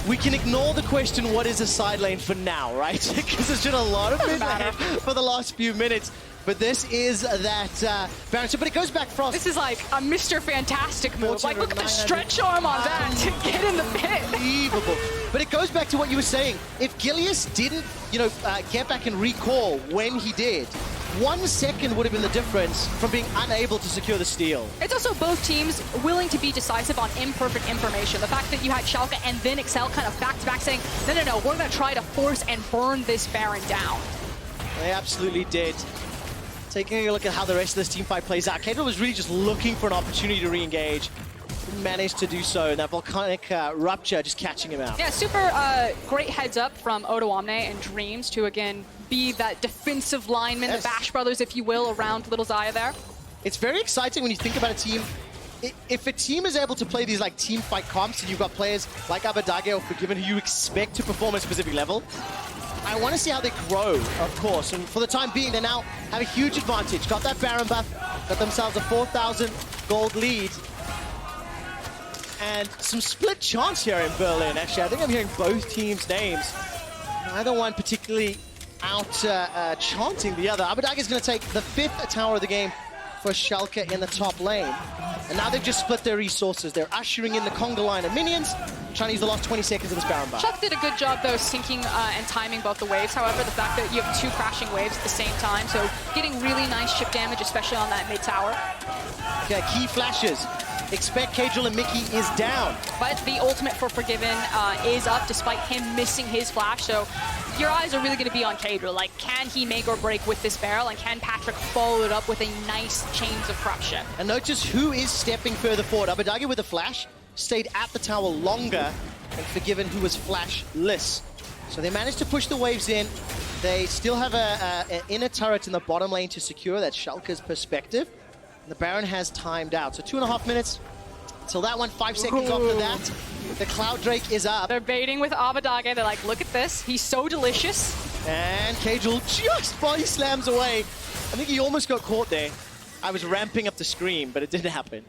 We can ignore the question, what is a side lane for now, right? Because there's been a lot of mid lane for the last few minutes. But this is that Baron. But it goes back Frost. This is like a Mr. Fantastic move. Like, look at the stretch arm on that to get in the pit. Unbelievable. But it goes back to what you were saying. If Gilius didn't, get back and recall when he did, 1 second would have been the difference from being unable to secure the steal. It's also both teams willing to be decisive on imperfect information. The fact that you had Schalke and then Excel kind of back-to-back saying, no, we're going to try to force and burn this Baron down. They absolutely did. Taking a look at how the rest of this team fight plays out, Cadril was really just looking for an opportunity to re-engage. Managed to do so, and that volcanic rupture just catching him out. Yeah, super great heads up from Odoamne and Dreams to, again, be that defensive lineman, the Bash Brothers, if you will, around Little Xayah there. It's very exciting when you think about a team. If a team is able to play these like team fight comps, and you've got players like Abbedagge or Forgiven who you expect to perform at a specific level, I want to see how they grow, of course. And for the time being, they now have a huge advantage. Got that Baron buff, got themselves a 4,000 gold lead. And some split chance here in Berlin, actually. I think I'm hearing both teams' names. Neither one particularly out chanting the other. Abadage is going to take the 5th tower of the game for Schalke in the top lane. And now they've just split their resources. They're ushering in the conga line of minions, trying to use the last 20 seconds of this Baron buy. Schalke did a good job, though, syncing and timing both the waves. However, the fact that you have 2 crashing waves at the same time, so getting really nice chip damage, especially on that mid tower. Okay, key flashes. Expect Cadril and Mickey is down. But the ultimate for Forgiven is up, despite him missing his flash. So your eyes are really going to be on Cadril. Like, can he make or break with this barrel? And can Patrick follow it up with a nice chains of corruption? And notice who is stepping further forward. Abadage with a flash stayed at the tower longer than Forgiven, who was flashless. So they managed to push the waves in. They still have an inner turret in the bottom lane to secure. That's Schalke's perspective. The Baron has timed out. So 2.5 minutes till that one. 5 seconds after that, the Cloud Drake is up. They're baiting with Abadage. They're like, look at this. He's so delicious. And Cadril just body slams away. I think he almost got caught there. I was ramping up the scream, but it didn't happen.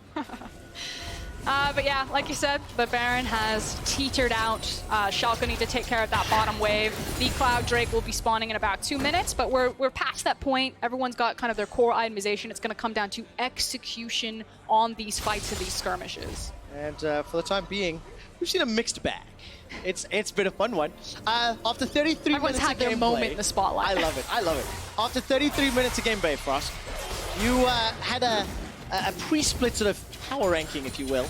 But yeah, like you said, the Baron has teetered out. Schalke need to take care of that bottom wave. The Cloud Drake will be spawning in about 2 minutes, but we're past that point. Everyone's got kind of their core itemization. It's going to come down to execution on these fights and these skirmishes. And for the time being, we've seen a mixed bag. It's been a fun one. After 33 Everyone's minutes had of their gameplay, moment in the spotlight. I love it. I love it. After 33 minutes of gameplay, Frost, you had a pre-split sort of power ranking, if you will.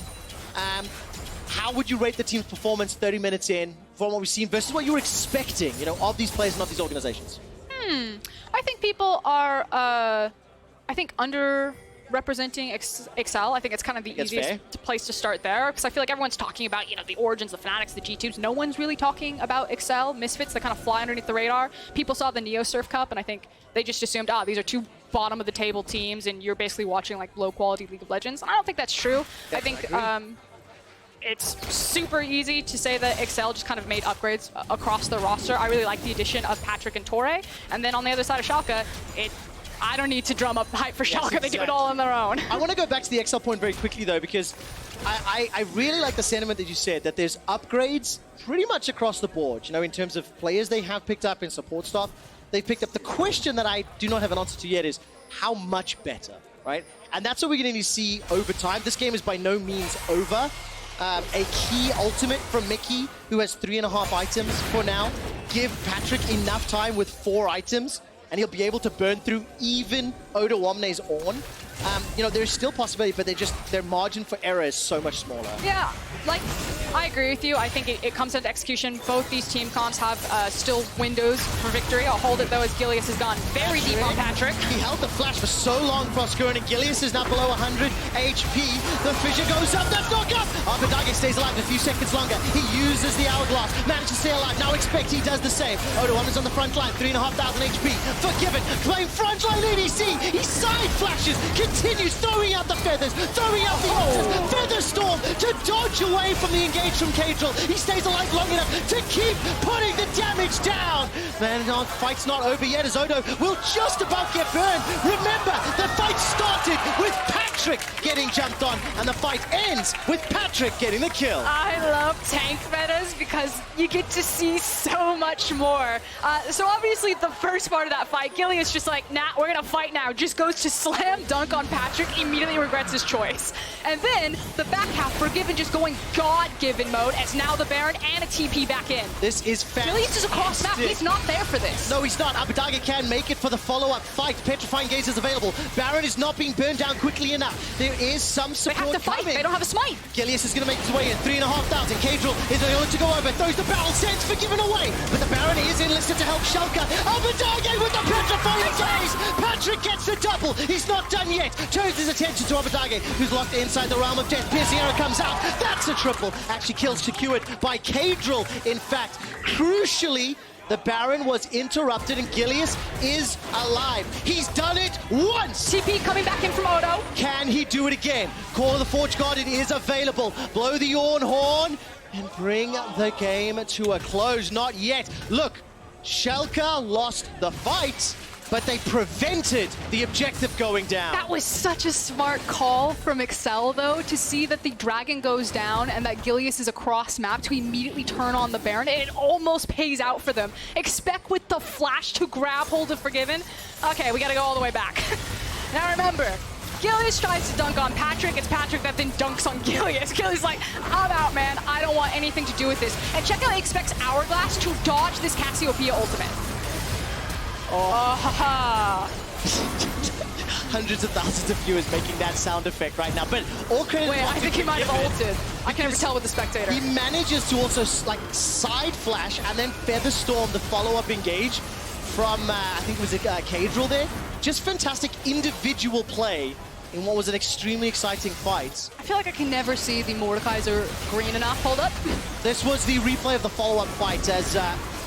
How would you rate the team's performance 30 minutes in from what we've seen versus what you were expecting, you know, of these players and of these organizations? I think people are, underrepresenting Excel. I think it's kind of the easiest place to start there, because I feel like everyone's talking about, you know, the Origins, the Fnatic, the G2s. No one's really talking about Excel, Misfits that kind of fly underneath the radar. People saw the Neo Surf Cup, and I think they just assumed, these are 2 bottom of the table teams, and you're basically watching like low quality League of Legends. And I don't think that's true. I think it's super easy to say that Excel just kind of made upgrades across the roster. I really like the addition of Patrick and Torre. And then on the other side of Schalke, I don't need to drum up hype for Schalke. They do it all on their own. I want to go back to the Excel point very quickly, though, because I really like the sentiment that you said, that there's upgrades pretty much across the board, you know, in terms of players they have picked up in support staff. They've picked up. The question that I do not have an answer to yet is how much better, right? And that's what we're going to see over time. This game is by no means over. A key ultimate from Mickey, who has 3.5 items for now. Give Patrick enough time with 4 items, and he'll be able to burn through even Odo Omne's Ornn. You know, there's still possibility, but their margin for error is so much smaller. Yeah, like, I agree with you. I think it comes down to execution. Both these team comps have still windows for victory. I'll hold it, though, as Gilius has gone very deep on Patrick. He held the flash for so long, Frostgurn, and Gilius is now below 100 HP. The fissure goes up, that's not up! Abadage stays alive a few seconds longer. He uses the hourglass, manages to stay alive. Now expect he does the same. Odo Omne's on the front line, 3,500 HP. Forgiven, playing front line ADC. He side flashes, continues throwing out the feathers, throwing out the ultras. Feather Storm to dodge away from the engage from Cadril. He stays alive long enough to keep putting the damage down. Man, the fight's not over yet, as Odo will just about get burned. Remember, the fight started with Patrick getting jumped on, and the fight ends with Patrick getting the kill. I love tank metas because you get to see so much more. So obviously the first part of that fight, Gilius just like, nah, we're gonna fight now. Just goes to slam dunk on Patrick, immediately regrets his choice. And then the back half, Forgiven just going God-given mode, as now the Baron and a TP back in. This is fantastic. Gilius is across map, he's not there for this. No, he's not. Abadage can make it for the follow-up fight. Petrifying Gaze is available. Baron is not being burned down quickly enough. There is some support coming. They have to fight, coming. They don't have a smite. Gilius is going to make his way in, 3,500. Cadril is going to go over, throws the barrel, sends Forgiven away. But the Baron is enlisted to help Schalke. Abadage with the Petrifying Gaze. Patrick gets the double. He's not done yet. Turns his attention to Abadage, who's locked inside the realm of death. Piercing arrow comes out. That's a triple. Actually kills secured by Cadril. In fact, crucially, the Baron was interrupted and Gilius is alive. He's done it once! TP coming back in from Odo. Can he do it again? Call of the Forge God, it is available. Blow the Ornn horn and bring the game to a close. Not yet. Look, Schalke lost the fight, but they prevented the objective going down. That was such a smart call from Excel, though, to see that the Dragon goes down and that Gilius is across map to immediately turn on the Baron. It almost pays out for them. Expect with the flash to grab hold of Forgiven. Okay, we gotta go all the way back. Now remember, Gilius tries to dunk on Patrick. It's Patrick that then dunks on Gilius. Gilius like, I'm out, man. I don't want anything to do with this. And check out, he expects Hourglass to dodge this Cassiopeia ultimate. Oh, haha. Hundreds of thousands of viewers making that sound effect right now, but all credit. Wait, I think he might have ulted. I can never tell with the spectator. He manages to also like side flash and then feather storm the follow-up engage from I think it was Cadril there. Just fantastic individual play in what was an extremely exciting fight. I feel like I can never see the Mordekaiser green enough. Hold up. This was the replay of the follow-up fight as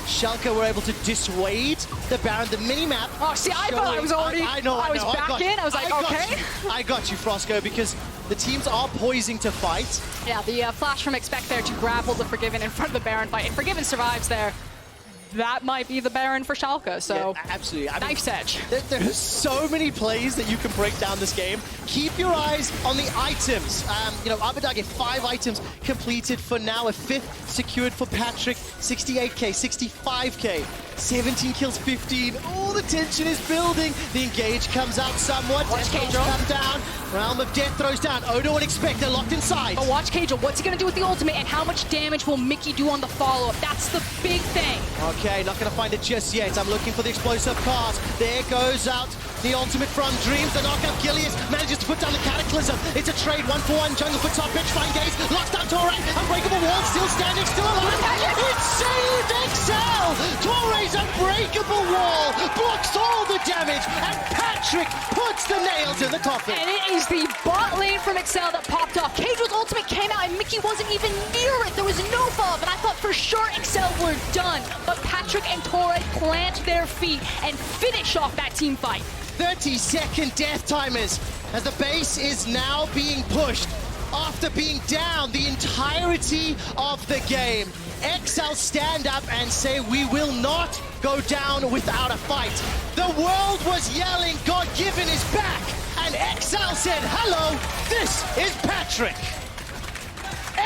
Schalke were able to dissuade the Baron, the mini-map. Oh, see, I thought I was already, I was back in. I was like, okay. I got you, Frosco, because the teams are poising to fight. Yeah, the flash from Expect there to grab hold of Forgiven in front of the Baron fight. If Forgiven survives there, that might be the Baron for Schalke, so yeah, absolutely. I mean, knife's edge. There are so many plays that you can break down this game. Keep your eyes on the items. You know, Abadage, 5 items completed for now. A 5th secured for Patrick. 68k, 65k, 17 kills, 15. Oh, the tension is building. The engage comes out somewhat. Watch Cadril come down. Realm of Death throws down. Odo and Expect, they're locked inside. But watch Cadril. What's he going to do with the ultimate, and how much damage will Mickey do on the follow-up? That's the big thing. Okay, not going to find it just yet. I'm looking for the explosive cast. There goes out the ultimate from Dreams. The knockout Gilius manages to put down the Cataclysm. It's a trade, 1-for-1. Jungle for top pitch, find Gaze. Locks down Torre. Unbreakable wall, still standing, still alive. It saved Excel. Torre's unbreakable wall blocks all the damage, and Patrick puts the nails in the coffin. And it is the bot lane from Excel that popped off. Cadril's ultimate came out, and Mickey wasn't even near it. There was no follow-up, and I thought for sure Excel were done. But Patrick and Torre plant their feet and finish off that team fight. 30-second death timers as the base is now being pushed after being down the entirety of the game. Excel stand up and say, we will not go down without a fight. The world was yelling, God-given is back, and Excel said, hello, this is Patrick.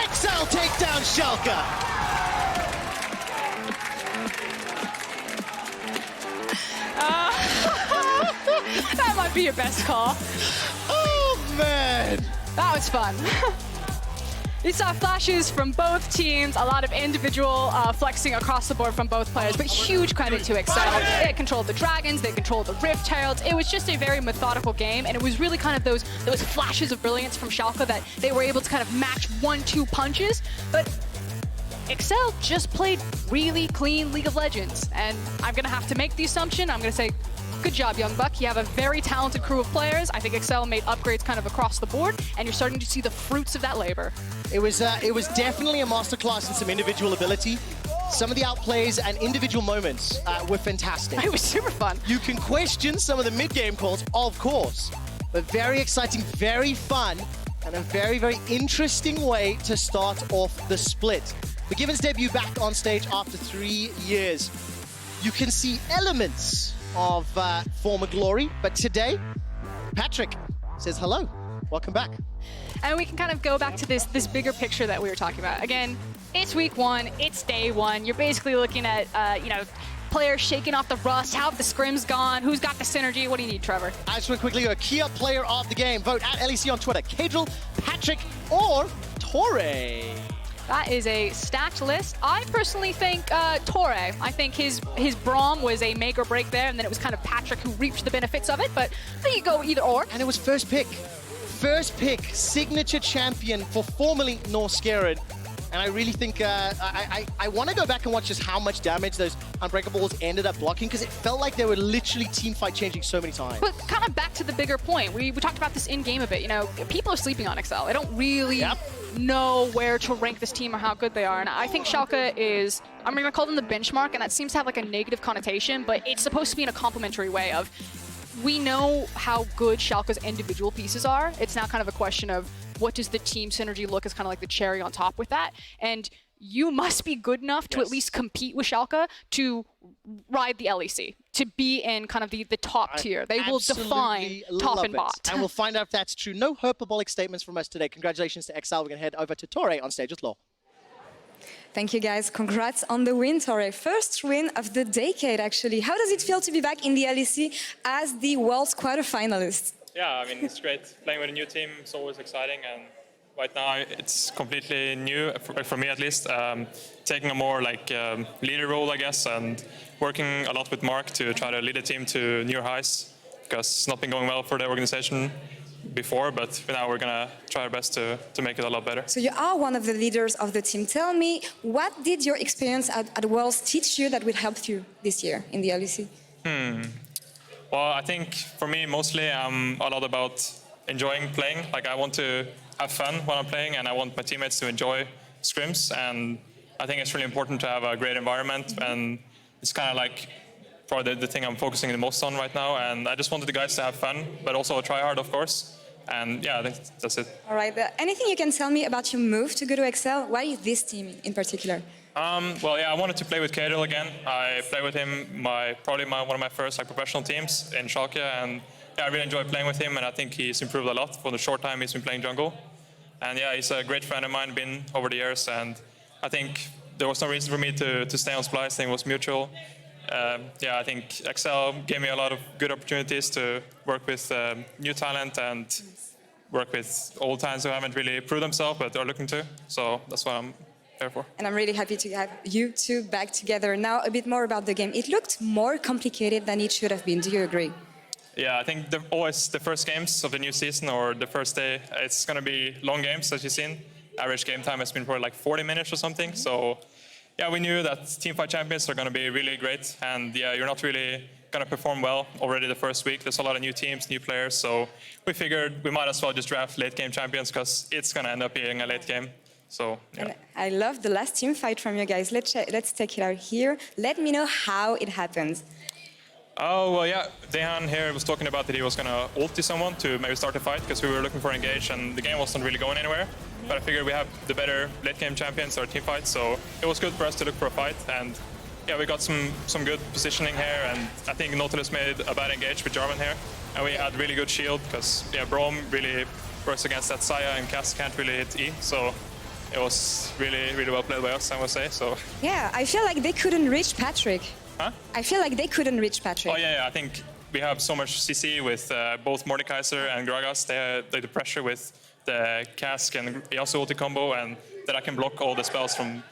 Excel take down Schalke. That might be your best call. Oh, man. That was fun. We saw flashes from both teams, a lot of individual flexing across the board from both players, but huge credit to Excel. They controlled the Dragons, they controlled the Rift Heralds. It was just a very methodical game, and it was really kind of those flashes of brilliance from Schalke that they were able to kind of match 1-2 punches. But Excel just played really clean League of Legends, and I'm going to have to make the assumption, I'm going to say, good job, Young Buck. You have a very talented crew of players. I think Excel made upgrades kind of across the board, and you're starting to see the fruits of that labor. It was definitely a masterclass in some individual ability. Some of the outplays and individual moments were fantastic. It was super fun. You can question some of the mid-game calls, of course, but very exciting, very fun, and a very, very interesting way to start off the split. Forgiven's debut back on stage after 3 years. You can see elements of former glory, but today, Patrick says hello. Welcome back. And we can kind of go back to this bigger picture that we were talking about. Again, it's week 1, it's day 1. You're basically looking at, you know, players shaking off the rust. How have the scrims gone? Who's got the synergy? What do you need, Trevor? I just want to quickly go, key up player of the game. Vote at LEC on Twitter. Cadril, Patrick, or Torre. That is a stacked list. I personally think Torre. I think his Braum was a make or break there, and then it was kind of Patrick who reaped the benefits of it, but I think you go either or. And it was first pick. First pick, signature champion for formerly Norscared. And I really think, I want to go back and watch just how much damage those Unbreakables ended up blocking, because it felt like they were literally team fight changing so many times. But kind of back to the bigger point, we talked about this in-game a bit, you know, people are sleeping on Excel. They don't really know where to rank this team or how good they are. And I think Schalke is, I'm going to call them the benchmark, and that seems to have like a negative connotation, but it's supposed to be in a complimentary way of, we know how good Schalke's individual pieces are. It's now kind of a question of what does the team synergy look as kind of like the cherry on top with that. And you must be good enough to at least compete with Schalke to ride the LEC. to be in kind of the top tier. They will define top and bot. And we'll find out if that's true. No hyperbolic statements from us today. Congratulations to Excel. We're going to head over to Torre on stage with Law. Thank you, guys. Congrats on the win, Torre. First win of the decade, actually. How does it feel to be back in the LEC as the world's quarterfinalist? Yeah, I mean, it's great. Playing with a new team is always exciting. And right now, it's completely new, for me at least. Taking a more leader role, I guess, and working a lot with Mark to try to lead the team to new highs, because it's not been going well for the organization before, but now we're going to try our best to make it a lot better. So you are one of the leaders of the team. Tell me, what did your experience at Worlds teach you that will help you this year in the LEC? Well, I think for me, mostly I'm a lot about enjoying playing. Like, I want to have fun when I'm playing, and I want my teammates to enjoy scrims. And I think it's really important to have a great environment, and it's kind of like probably the thing I'm focusing the most on right now. And I just wanted the guys to have fun, but also try hard, of course. And yeah, I think that's it. All right. Anything you can tell me about your move to go to Excel? Why this team in particular? Well, yeah, I wanted to play with Kadel again. I played with him probably one of my first professional teams in Schalke, and yeah, I really enjoyed playing with him, and I think he's improved a lot for the short time he's been playing jungle. And yeah, he's a great friend of mine, been over the years, and I think there was no reason for me to stay on Splice. I think it was mutual. Yeah, I think Excel gave me a lot of good opportunities to work with new talent and work with old talents who haven't really proved themselves, but are looking to. So that's what I'm here for. And I'm really happy to have you two back together. Now, a bit more about the game. It looked more complicated than it should have been. Do you agree? Yeah, I think always the first games of the new season or the first day, it's going to be long games, as you've seen. Average game time has been probably like 40 minutes or something. So yeah, we knew that Teamfight Champions are going to be really great. And yeah, you're not really going to perform well already the first week. There's a lot of new teams, new players. So we figured we might as well just draft late game champions, because it's going to end up being a late game. So, yeah. And I love the last team fight from you guys. Let's take it out here. Let me know how it happened. Oh, well, yeah. Dehan here was talking about that he was going to ulti someone to maybe start a fight, because we were looking for engage, and the game wasn't really going anywhere. But I figured we have the better late game champions or team fights, so it was good for us to look for a fight. And yeah, we got some good positioning here, and I think Nautilus made a bad engage with Jarvan here. And we had really good shield, because yeah, Braum really works against that Saya, and Cass can't really hit E. So it was really, really well played by us, I must say. So yeah, I feel like they couldn't reach Patrick. Huh? I feel like they couldn't reach Patrick. Oh, yeah, I think we have so much CC with both Mordekaiser and Gragas. They the pressure with the Cask and Yasuo ulti combo, and that I can block all the spells from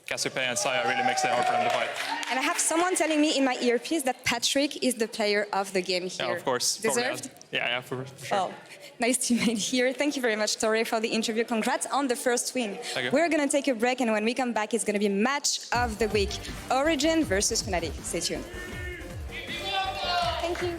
Cassiopeia and Saya really makes it hard for them to fight. And I have someone telling me in my earpiece that Patrick is the player of the game here. Yeah, of course. Deserved? Yeah, for sure. Well, nice teammate here. Thank you very much, Torre, for the interview. Congrats on the first win. Thank you. We're going to take a break, and when we come back, it's going to be match of the week. Origin versus Fnatic. Stay tuned. Thank you.